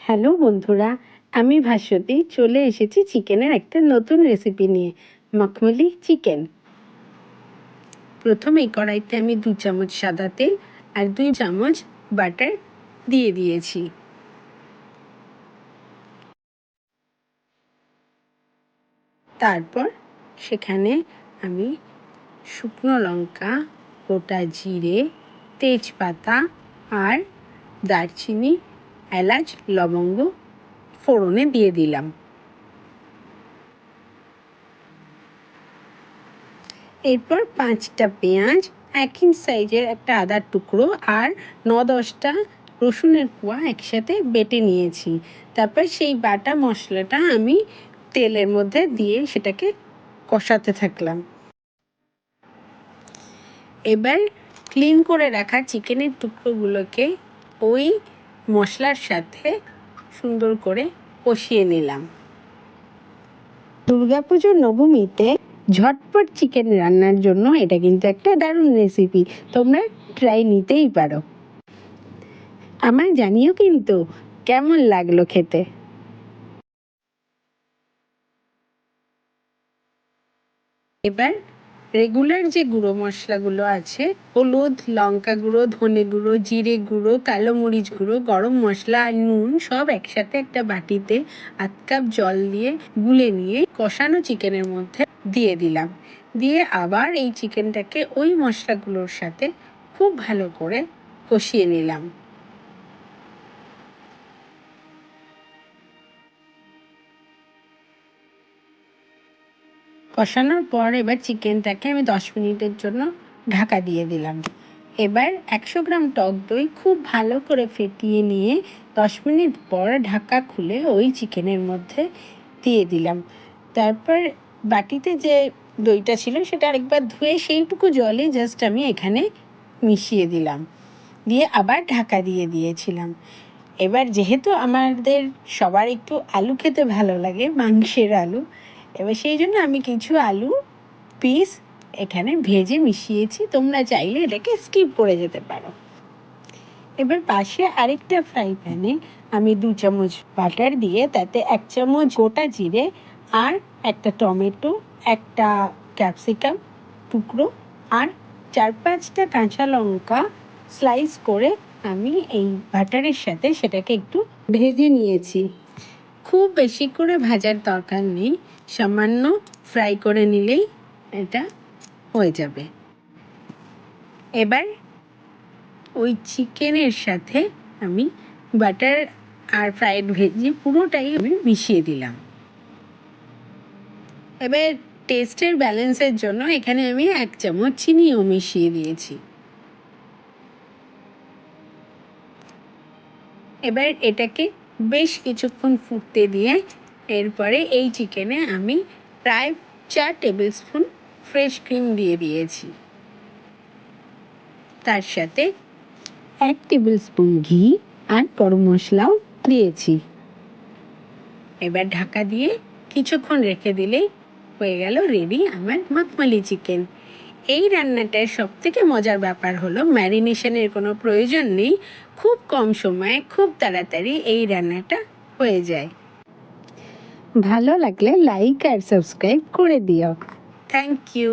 Hello বন্ধুরা, আমি ভাস্বতী চলে এসেছি চিকেনের একটা নতুন রেসিপি নিয়ে, মখমলি চিকেন। প্রথমে কড়াইতে আমি 2 চামচ সাদা তেল আর 2 চামচ বাটার দিয়ে দিয়েছি। তারপর সেখানে আমি শুকনো লঙ্কা, গোটা জিরে, তেজপাতা আর দারচিনি, এলাচ, লবঙ্গ ফোড়নে দিয়ে দিলাম। এরপর 5টা পেঁয়াজ, 1 ইঞ্চ সাইজের একটা আদার টুকরো আর 9-10টা রসুনের কোয়া একসাথে বেটে নিয়েছি। তারপর সেই বাটা মশলাটা আমি তেলের মধ্যে দিয়ে সেটাকে কষাতে থাকলাম। এবার ক্লিন করে রাখা চিকেনের টুকরোগুলোকে ওই মশলার সাথে সুন্দর করে কষিয়ে নিলাম। দুর্গাপুজোর নবমীতে ঝটপট চিকেন রান্নার জন্য এটা কিন্তু একটা দারুণ রেসিপি, তোমরা ট্রাই নিতেই পারো। আমায় জানিও কিন্তু কেমন লাগলো খেতে। এবার রেগুলার যে গুঁড়ো মশলাগুলো আছে, হলুদ, লঙ্কা গুঁড়ো, ধনে গুঁড়ো, জিরে গুঁড়ো, কালো মরিচ গুঁড়ো, গরম মশলা আর নুন সব একসাথে একটা বাটিতে 1/2 কাপ জল দিয়ে গুলে নিয়ে কষানো চিকেনের মধ্যে দিয়ে দিলাম। দিয়ে আবার এই চিকেনটাকে ওই মশলাগুলোর সাথে খুব ভালো করে কষিয়ে নিলাম। কষানোর পর এবার চিকেনটাকে আমি 10 মিনিটের জন্য ঢাকা দিয়ে দিলাম। এবার 100 গ্রাম টক দই খুব ভালো করে ফেটিয়ে নিয়ে 10 মিনিট পর ঢাকা খুলে ওই চিকেনের মধ্যে দিয়ে দিলাম। তারপর বাটিতে যে দইটা ছিল সেটা আরেকবার ধুয়ে সেইটুকু জলে জাস্ট আমি এখানে মিশিয়ে দিলাম, দিয়ে আবার ঢাকা দিয়ে দিয়েছিলাম। এবার যেহেতু আমাদের সবার একটু আলু খেতে ভালো লাগে, মাংসের আলু, এবার সেই জন্য আমি কিছু আলু পিস এখানে ভেজে মিশিয়েছি। তোমরা চাইলে এটাকে স্কিপ করে যেতে পারো। এবার পাশে আরেকটা ফ্রাই প্যানে আমি 2 চামচ বাটার দিয়ে তাতে 1 চামচ গোটা জিরে আর একটা টমেটো, একটা ক্যাপসিকাম টুকরো আর 4-5টা কাঁচা লঙ্কা স্লাইস করে আমি এই বাটারের সাথে সেটাকে একটু ভেজে নিয়েছি। খুব বেশি করে ভাজার দরকার নেই, সামান্য ফ্রাই করে নিলেই এটা হয়ে যাবে। এবার ওই চিকেনের সাথে আমি বাটার আর ফ্রাইড ভেজি পুরোটাই আমি মিশিয়ে দিলাম। এবার টেস্টের ব্যালেন্সের জন্য এখানে আমি 1 চামচ চিনিও মিশিয়ে দিয়েছি। এবার এটাকে বেশ কিছুক্ষণ ফুটতে দিয়ে এরপরে এই চিকেনে আমি প্রায় 4 টেবিল স্পুন ফ্রেশ ক্রিম দিয়ে দিয়েছি। তার সাথে 1 টেবিল স্পুন ঘি আর গরম মশলাও দিয়েছি। এবার ঢাকা দিয়ে কিছুক্ষণ রেখে দিলেই হয়ে গেল রেডি আমার মখমলি চিকেন। এই রান্নাটার সবথেকে মজার ব্যাপার হলো ম্যারিনেশনের কোনো প্রয়োজন নেই, খুব কম সময়ে খুব তাড়াতাড়ি এই রান্নাটা হয়ে যায়। ভালো লাগলে লাইক আর সাবস্ক্রাইব করে দিও। Thank you.